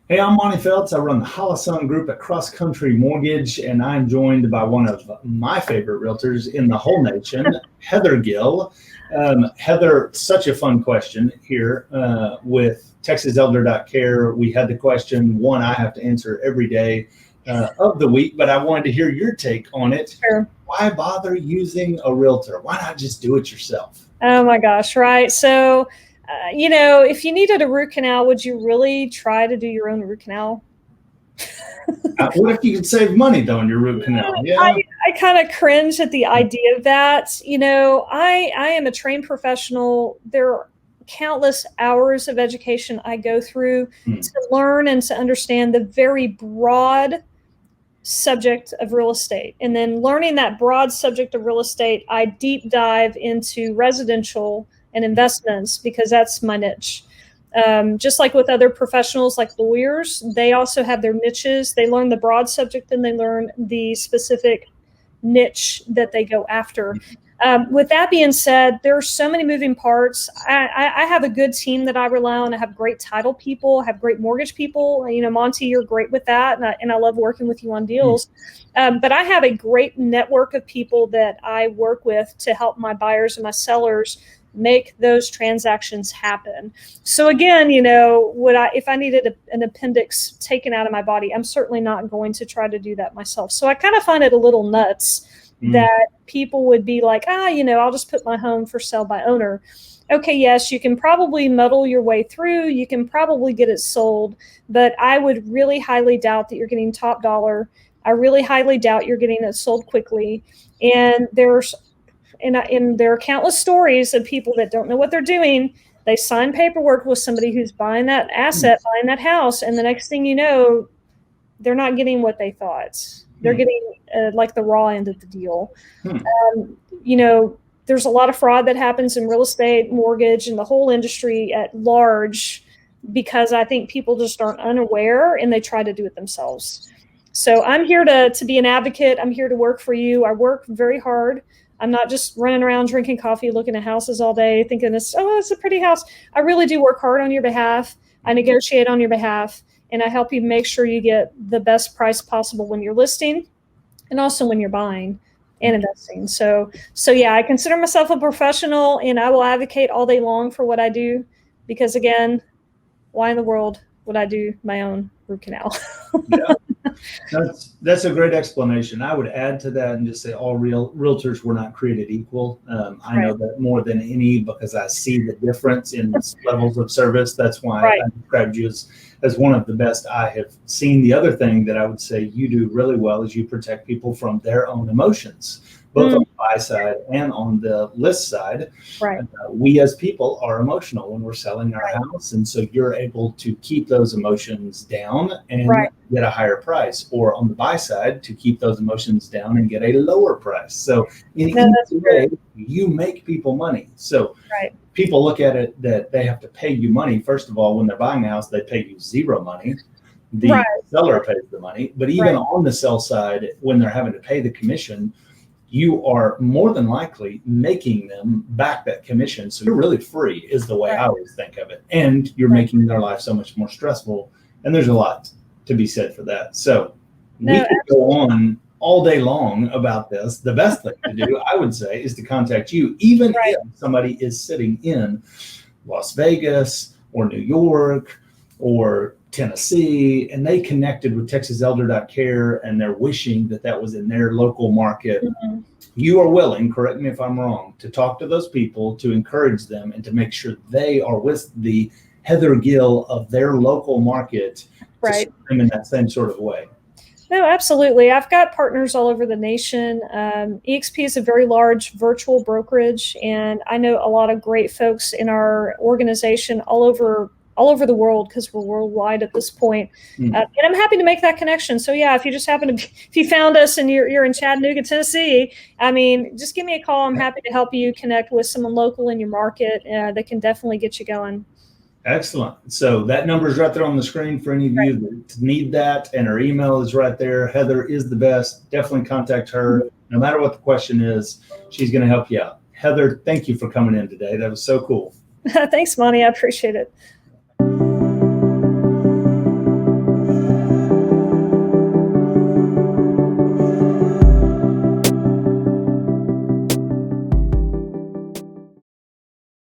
Hey, I'm Monty Feltz. I run the Hallisan group at Cross Country Mortgage, and I'm joined by one of my favorite realtors in the whole nation, Heather Gill. Heather, such a fun question here with TexasElder.care. We had the question, one I have to answer every day of the week, but I wanted to hear your take on it. Sure. Why bother using a realtor? Why not just do it yourself? Oh my gosh, right. So, if you needed a root canal, would you really try to do your own root canal? What if you could save money though in your root canal? Yeah. I kind of cringe at the idea of that. I am a trained professional. There are countless hours of education I go through to learn and to understand the very broad subject of real estate. And then learning that broad subject of real estate, I deep dive into residential and investments because that's my niche. Just like with other professionals like lawyers, they also have their niches. They learn the broad subject and they learn the specific niche that they go after. With that being said, there are so many moving parts. I have a good team that I rely on. I have great title people, I have great mortgage people. Monty, you're great with that, and I love working with you on deals. But I have a great network of people that I work with to help my buyers and my sellers make those transactions happen. So again, if I needed an appendix taken out of my body, I'm certainly not going to try to do that myself. So I kind of find it a little nuts that people would be like, I'll just put my home for sale by owner. Okay, yes, you can probably muddle your way through. You can probably get it sold, but I would really highly doubt that you're getting top dollar. I really highly doubt you're getting it sold quickly. And there are countless stories of people that don't know what they're doing. They sign paperwork with somebody who's buying that asset, buying that house, and the next thing you know, they're not getting what they thought. They're getting like the raw end of the deal. There's a lot of fraud that happens in real estate, mortgage, and the whole industry at large because I think people just aren't unaware and they try to do it themselves. So I'm here to be an advocate. I'm here to work for you. I work very hard. I'm not just running around drinking coffee, looking at houses all day, thinking it's a pretty house. I really do work hard on your behalf. I negotiate on your behalf, and I help you make sure you get the best price possible when you're listing and also when you're buying and investing. So yeah, I consider myself a professional, and I will advocate all day long for what I do because, again, why in the world would I do my own root canal? Yeah. That's a great explanation. I would add to that and just say all realtors were not created equal. I know that more than any because I see the difference in levels of service. That's why I described you as one of the best I have seen. The other thing that I would say you do really well is you protect people from their own emotions, both on the buy side and on the list side. We as people are emotional when we're selling our house. And so you're able to keep those emotions down and get a higher price, or on the buy side to keep those emotions down and get a lower price. So in either way, you make people money. So people look at it that they have to pay you money. First of all, when they're buying a house, they pay you zero money. The seller pays the money. But even on the sell side, when they're having to pay the commission, you are more than likely making them back that commission. So you're really free is the way I always think of it. And you're making their life so much more stressful. And there's a lot to be said for that. So we could go on all day long about this. The best thing to do, I would say, is to contact you, even if somebody is sitting in Las Vegas or New York or Tennessee, and they connected with TexasElder.care and they're wishing that was in their local market. You are willing, correct me if I'm wrong, to talk to those people, to encourage them, and to make sure they are with the Heather Gill of their local market to serve them in that same sort of way. No, absolutely. I've got partners all over the nation. EXP is a very large virtual brokerage, and I know a lot of great folks in our organization all over the world because we're worldwide at this point. And I'm happy to make that connection. So yeah, if you just happen to if you found us and you're in Chattanooga, Tennessee, just give me a call. I'm happy to help you connect with someone local in your market that can definitely get you going. Excellent. So that number is right there on the screen for any of you that need that, and her email is right there. Heather is the best. Definitely contact her. No matter what the question is, she's going to help you out. Heather, thank you for coming in today. That was so cool. Thanks, Monty. I appreciate it.